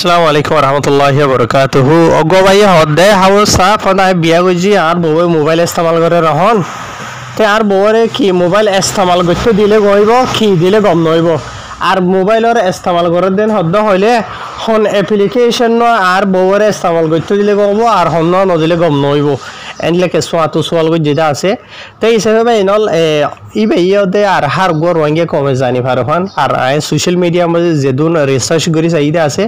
আসসালামু আলাইকুম রহমতুল্লাহি বরকাতুহু অগো ভাই হদে হাও সাফ না বিয়া গজি আর বউ মোবাইল ইস্তেমাল করে রহন তে আর বউরে কি মোবাইল ইস্তেমাল করতে দিলে গইব কি দিলে গম নইব আর মোবাইলের ইস্তেমাল করে দেন হদ হইলে হন অ্যাপ্লিকেশন আর বউরে ইস্তেমাল করতে দিলে গম আর হন ন দিলে গম নইব এনলেকে সোয়াতু সোয়াল গো যেটা আছে তাই হিসাবে ভাই নল ই ভাই ইয়তে আর হার গো রঙে কমে জানি ফারহান আর সোশ্যাল মিডিয়া মধ্যে যেদুন রিসার্চ করি চাইদা আছে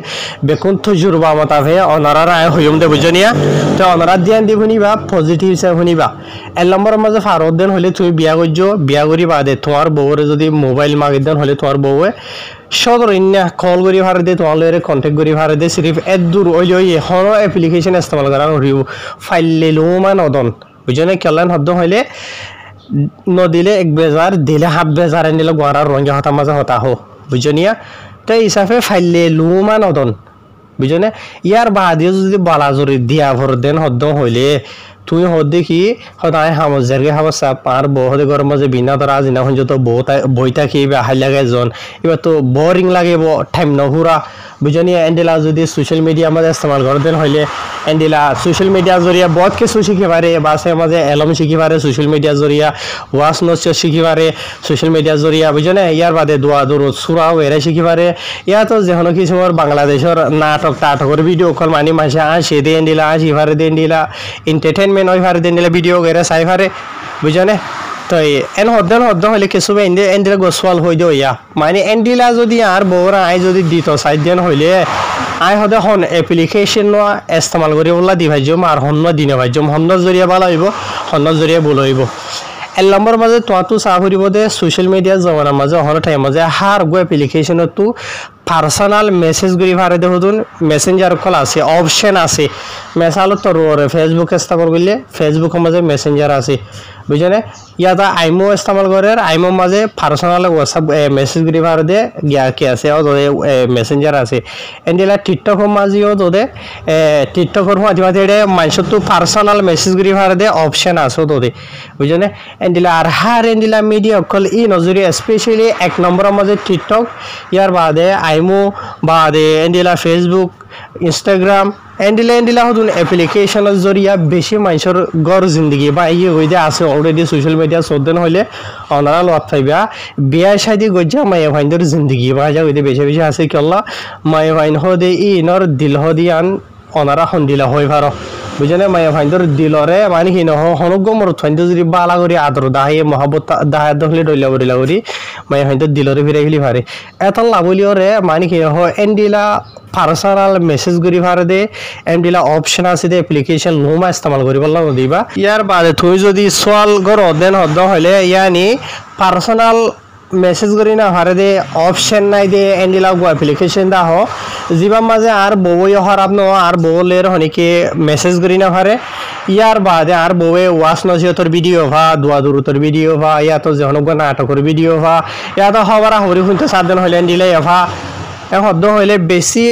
বেকুন তজুরবা মতা ভে অনারা আয় হইম দে বুঝনিয়া তো অনারা দিয়ান দি শুনিবা পজিটিভ হিসাবে শুনিবা এক নম্বর মাঝে ফারত দেন হলে তুমি বিয়া করছো বিয়া করি বাদে তোমার বউরে যদি মোবাইল মাগি দেন হলে তোমার বউয়ে সদর ইন্না কল করি ভারে দে তোমার লয়ে কন্টাক্ট করি ভারে দে সিরিফ এত দূর ওই ওই হন অ্যাপ্লিকেশন ইস্তেমাল করা হরিও ফাইল লেলুমা নদন বুঝনে কেলান হদ্দ হইলে নদিলে এক বেজার দিলে হাফ বেজার নিলে গোয়ারার রঙে হতা মাঝে হতা হো বুঝনিয়া তো হিসাবে ফাইল লেলুমা নদন বুঝনে ইয়ার বাদে যদি বালাজরি দিয়া ভর দেন হদ্দ হইলে তুই হদ দেখি সদায় হামজারকে হামসা পার বহদে গরম মাঝে বিনা তোর আজ না হন যত বইটা কি হাই লাগে জন এবার তো বোরিং লাগে টাইম নহুরা বুঝনি এন্ডেলা যদি সোশ্যাল মিডিয়া মাঝে ইস্তেমাল করে দেন হইলে এন্ডেলা সোশ্যাল মিডিয়া জরিয়া বহুত কিছু শিখি পারে বাসে মাঝে এলম শিখি পারে সোশ্যাল মিডিয়া জরিয়া ওয়াশ নচ শিখি পারে সোশ্যাল মিডিয়া জরিয়া বুঝনে ইয়ার বাদে দোয়া দরুদ সুরাও এরা শিখি পারে ইয়া তো যেন কিছু বাংলাদেশের নাটকের ভিডিও কল মানি মাসে আসে দেন দিলা আসি পারে দেন দিলা এন্টারটেইনমেন্ট ওই পারে দেন দিলা ভিডিও এরা চাই পারে বুঝনে তো এন হদ্দন হদ্দ হলে কিছু এন্ডিলা গোসওয়াল হয়ে যাও ইয়া মানে এন্ডিলা যদি আর বউরা আই যদি দিত সাইড দেন হইলে আই হদে হন অ্যাপ্লিকেশন ইস্তেমাল করি বললা দি ভাইজম আর হন্ন দিনে ভাইজম হন্ন জরিয়া ভালো হইব হন্ন জরিয়া ভুল হইব এক নম্বর মাঝে তোমার চা ফুরিব দে সোশ্যাল মিডিয়ার জমানার মাঝে হন টাইম মাঝে হার গো অ্যাপ্লিকেশনত তো পার্সোনাল মেসেজ করি ভারে দেখুন মেসেঞ্জার কল আছে অপশন আছে মেসালত তোর ফেসবুক ইস্তেমাল করলে ফেসবুকের মাঝে মেসেঞ্জার আছে বুঝলে ইয়াতা আইমো ইস্তেমাল করে আইমো মাঝে পার্সোনাল হোয়াটসঅ্যাপ মেসেজ করি ভারে দে গিয়া কি আছে মেসেঞ্জার আছে এন্ডিলা টিকটকের মাঝেও তোদে টিকটকের মাঝে মাঝে মানুষের তো পার্সোনাল মেসেজ করি ভারে দে অপশন আছে তোদে বুঝলে এন্ডিলা আর হার এন্ডিলা মিডিয়া কল ই নজরি স্পেশালি এক নম্বরের মাঝে টিকটক ইয়ার বাদে আইমো বাদে এন্ডিলা ফেসবুক ইনস্টাগ্রাম এন্ডিলা হতুন অ্যাপ্লিকেশনের জরিয়া বেশি মানুষের গড় জিন্দগি বা ইয়ে হয়ে যে আছে অলরেডি সোশ্যাল মিডিয়া চোদ্দেন হইলে অনারা লত পাইবা বিয়া শাদি গজ্জা মায়ে ভাইনদের জিন্দগি বা যা হইতে বেশি বেশি আছে কেলা মায়ে ভাইন হদে ইনর দিল হদি আন অনারা সন্দিলা হয়ে পার বুঝলে মায়ে ভাইনদের দিলরে মানে কি নহ হনুগ্য মরত ফাইন যদি বালা করি আদর দাহে মহাবত দাহে হলে ডইলা বরিলা করি মায়ে ভাইনদের দিলরে ফিরে ফেলি পারে এত লাভলিওরে মানে কি নহ এন্ডিলা পার্সোনাল মেসেজ করি ভারে দে এমডিলা অপশন আছে দে অ্যাপ্লিকেশন নোমা ইস্তেমাল করি বললাম দিবা ইয়ার বাদে তুই যদি সোয়াল গর দেন হদ্দ হইলে ইয়ানি পার্সোনাল মেসেজ করি না ভারে দে অপশন নাই দে এন্ডিলা গো অ্যাপ্লিকেশন দা হ জিবা মাঝে আর বউই হরাব ন আর বউলের হনিকে মেসেজ করি না ভারে ইয়ার বাদে আর বউয়ে ওয়াশ নসিহতর ভিডিও ভা দোয়া দুরুতর ভিডিও ভা ইয়া তো যেন নাটকের ভিডিও ভা ইয়া তো হবারা হরি শুনতে 7 দিন হইলে এন্ডিলা ভা হদ্দ হইলে বেশি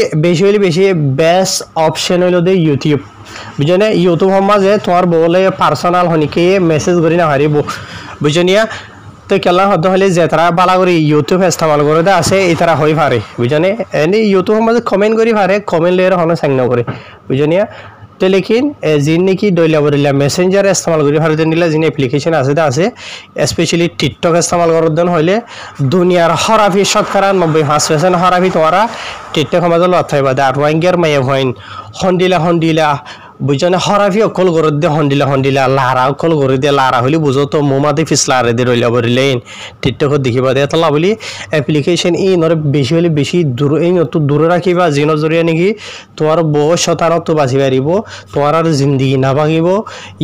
হইলে বেশি বেস্ট অপশন হইল দে ইউটিউব বুঝনে ইউটিউব মাঝে তোমার বলে পার্সোনাল হনিকে মেসেজ করি না হারিব বুঝনিয়া তো কেলা হদ্দ হলে যে তারা বালা করে ইউটিউব ইস্তেমাল করে দে আছে এই তারা হয়ে পারে বুঝনে এনে ইউটিউব মাঝে কমেন্ট করি পারে কমেন্ট লেয়ার হন সাইন করে বুঝনিয়া তো লেকিন যিন নাকি ডইলা বরিলা মেসেঞ্জার ইস্তেমাল করি ভারত নিলা যিনি অ্যাপ্লিকেশন আছে স্পেশালি টিকটক ইস্তেমাল করার দেন হইলে দুনিয়ার হরাফি শতকরা 95% হরাফি তোমারা টিকটক মাঝে লত থাইবা আর রোহিঙ্গার মায়ে হইন হন্ডিলা বুঝনে হরাফি অকল করে দে হন্ডিলা লারা অকল করে দে লারা হইলে বুঝো তো মোমাতে ফিসলারে দে রইলা বরিলেন টিকটকত দেখিবা দে এতলা বলি অ্যাপ্লিকেশন ই নরে বেশি হলে বেশি দূর এই তো দূরে রাখিবা জিন জরিয়া নাকি তোমার বহু শতানত বাঁচি পারিব তোমার আর জিন্দগি না ভাঙিব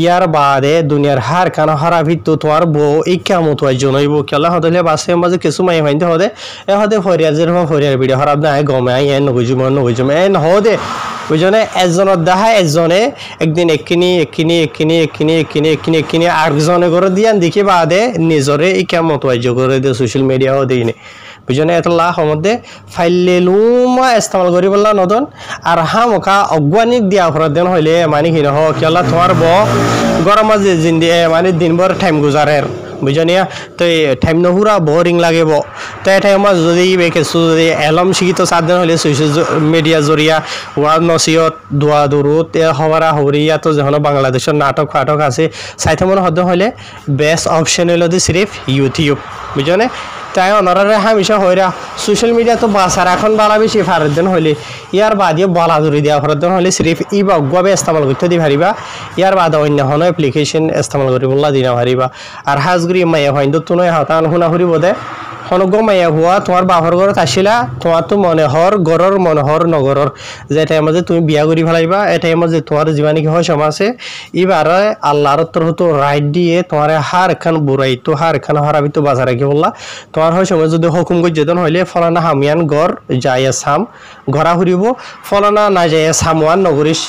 ইয়ার বাদে দুনিয়ার হার কানা হরাফি তো তোমার বউ এই কেমত হয় জনাইব কেলা হদলে বাসে মাঝে কিছু মাই ভাইতে হদে এ হদে ফরিয়ার ভিডিও হরাব না গমে আই এন নগুজুম এন হদে বুঝনে একজনের দেখা একজনে একদিন একিনি আরেকজনে করে দিয়ান দেখি বাদে নিজরে এই কেমত হয় করে দিয়ে সোশ্যাল মিডিয়াও দিইনি বুঝনে এত লাখ মধ্যে ফাইলে লুমা ইস্তেমাল করি বললা নদন আর হামকা অজ্ঞানিক দিয়া ফরাত দেন হইলে মানে কি নহ কেলা তোমার গরম মাঝে জিন্দি মানে দিনভর টাইম গুজারের বুঝনিয়া তো টাইম নহুরা বোরিং লাগিব তো এটাই আমার যদি কিছু যদি এলম শিক্ষিত সাধন হলে সোশ্যাল মিডিয়া জরিয়া ওয়ার নসিহত দোয়া দুরুত হওয়ারা হরিয়া তো যখন বাংলাদেশের নাটক ফাটক আছে সাইতে মনে হতে হলে বেস্ট অপশন হলো সিরিফ ইউটিউব বুঝনে তাই অনারে হামেশা হইরা সোশ্যাল মিডিয়া তো বাসার এখন বালা বেশি ফারদিন হইলে ইয়ার বাদে বলা জুড়ি দেওয়া ফারদিন হলে সিরিফ ই বগ্গবে ইস্তেমাল করতে দি পারিবা ইয়ার বাদে অন্য হন অ্যাপ্লিকেশন ইস্তেমাল করি বললা দিনা পারিবা আর হাজগুড়ি মাইয়া হইন্দ তো নয় হাতান শুনা ফুরি বোধে হনগ মাইয়া হুয়া তোমার বাপর ঘরত আসিলা তোমার তো মনে হর গরর মনে হর নগরর যে টাইমে যে তুমি বিয়া করি ফেলাইবা এ টাইমে যে তোমার জীবানী কি হয় সমাজে এবারে আল্লাহর তরফ তো রাইট দিয়ে তোমার হার খান বুড়াই তো হার খান হরাবি তো বাজার রাখি বললা তোমার হয় সময় যদি হুকুম করে যেতন হইলে ফলানা হামিয়ান গড় যাইয়া সাম ঘরা ফুরিব ফলানা না যাইয়া সামওয়ান নগরিস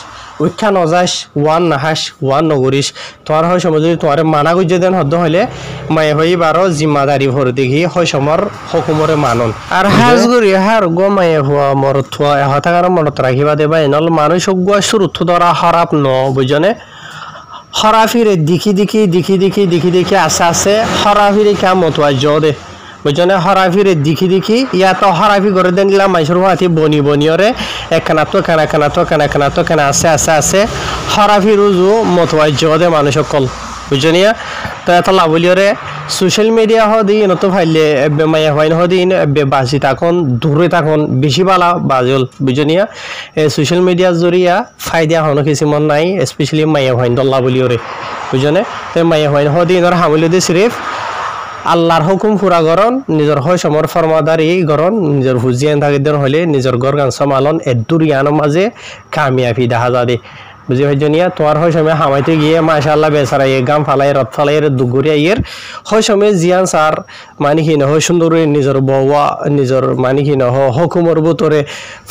উৎখা নজাস ওয়ান নাহাস ওয়ান নগরিস তোমার হয় সময় যদি তোমার মানা গুজে দেন হদ্দ হইলে মায়ে হই বারো জিম্মাদারি ভর দেখি হয় সমর হুকুমরে মানুন আর হাজ করি হার গো মায়ে হওয়া মরত থোয়া হতাকার মনত রাখিবা দেবা এনল মানুষ গুয়া শুরুত ধরা খারাপ ন বুঝনে হরাফিরে দিখি দিখি দিখি দিখি দিখি দিখি আস্তে আস্তে হরাফিরে কা মতোয়া জ দে বুঝনে হরাফিরে দিখি দিখি ইয়া তো হরাফি করে দেন গেলাম মাইসুর হাতি বনি বনিয়রে একখানা তো কেনা কেনা তো কেনা কেনা তো কেনা আস্তে আস্তে আস্তে হরাফি রুজু মতোয়া জ দে মানুষ সকল বুঝনিয়া তো এত লাভলিয়রে সোশ্যাল মিডিয়া হদি নত ফাইলে এবে মাইয়া হইন হদি এবে বাসি তখন দূরে তখন বেশি বালা বাজল বুঝনিয়া এই সোশ্যাল মিডিয়ার জরিয়া ফায়দা হনো কিছু মন নাই স্পেশালি মাইয়া হইন লাভলিয়রে বুঝনে তো মাইয়া হইন হদি ইনর হামলি দি সিরিফ আল্লাহর হুকুম পুরা গরন নিজের হয় সমর ফরমাদারি গরন নিজের হুজিয়ান থাকিদের হলে নিজের গর গান সমালন এদুর ইয়ানোর মাঝে কামিয়াবি দেখা যাবে বুঝি ভাইজনিয়া তোমার হয় সময় হামাইতে গিয়ে মাশাআল্লাহ বেচারা এ গাম ফালাই রথ ফালাই দুগুরিয়া ইয়ের হয় সময় জিয়ান সার মানে কি নহ সুন্দর নিজের বউয়া নিজের মানে কি নহ হুকুমর বুতরে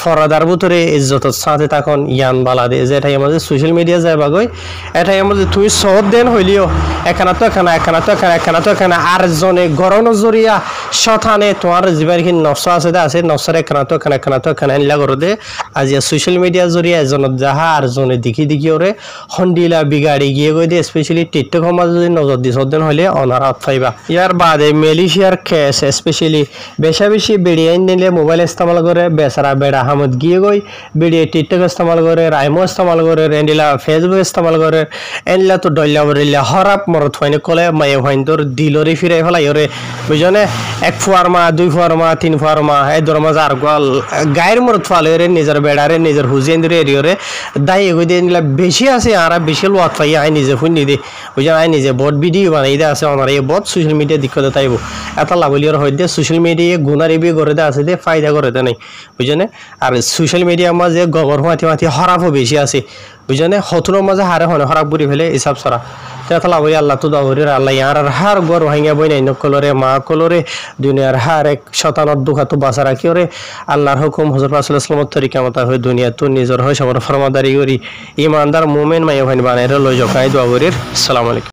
ফরাদার বুতরে ইজ্জতর সাথে তখন ইয়ান বালা দে যেটাই আমাদের সোশ্যাল মিডিয়া যায় বাগই এটাই আমাদের তুই সব দেন হইলিও এখানে তো এখানে এখানে তো এখানে এখানে তো এখানে আর জনে গরণ জরিয়া শতানে তোমার জীবার কি নফস আছে দে আছে নফসের এখানে তো এখানে এখানে তো এখানে আনলা করে দে আজ সোশ্যাল মিডিয়া জরিয়া এজনত যাহা আর জনে দেখি দেখি ওরে হন্ডিলা বিগাড়ি গিয়ে গই দিয়ে স্পেশালি টিকটক সমাজ যদি নজর দি সদেন হলে অনারাত পাইবা ইয়ার বাদে মালয়েশিয়ার কেস স্পেশালি বেশা বেশি বেড়িয়ে নিলে মোবাইল ইস্তেমাল করে বেচারা বেড়া হামদ গিয়ে গই বেড়িয়ে টিকটক ইস্তেমাল করে রাইমো ইস্তেমাল করে এন্ডিলা ফেসবুক ইস্তেমাল করে এনলা তো ডল্লা বরিলা হরাপ মরত হয়নি কলে মায়ে হইন তোর দিলরে ফিরাই ফেলাই ওরে বুঝনে এক ফুয়ার মা দুই ফুয়ার মা তিন ফুয়ার মা এই ধর মাঝে আর গোয়াল গায়ের মরত ফালে রে নিজের বেড়ারে নিজের হুজিয়েন ধরে এরিয়রে দাই এগোই দিয়ে নিলা বেশি আছে আর বেশি লোয়াত পাই আই নিজে শুনি দে বুঝলেন আই নিজে বট ভিডিও বানাই দে আছে আমার এই বট সোশ্যাল মিডিয়া দিক করে তাইব এত লাভলিয়ার হয় দে সোশ্যাল মিডিয়া গুণার এবি করে দে আছে দে ফায়দা করে দে নাই বুঝলেন আর সোশ্যাল মিডিয়ার মাঝে গোবর মাতি মাতি হরাপও বেশি আছে বুঝলেন হতুনের মাঝে হারে হনে হরাপ বুড়ি ফেলে হিসাব সরা তেত লাভই আল্লাহ তো দাবরি আল্লাহ ইয়ার হার গর ভাঙিয়া বই নাই নকলরে মা কলরে দুনিয়ার হার এক শতানত দুঃখাতো বাঁচা রাখি ওরে আল্লাহর হুকুম হজরত রাসূলুল্লাহ সাল্লাল্লাহু আলাইহি ওয়াসাল্লাম তরিকা মতো হয় দুনিয়া তো নিজের হয় সবার ফরমাদারি করি ইমানদার মুমিন মাইয়া ভাই বানাইরে লই জকাই দোয়া করির আসসালামু আলাইকুম।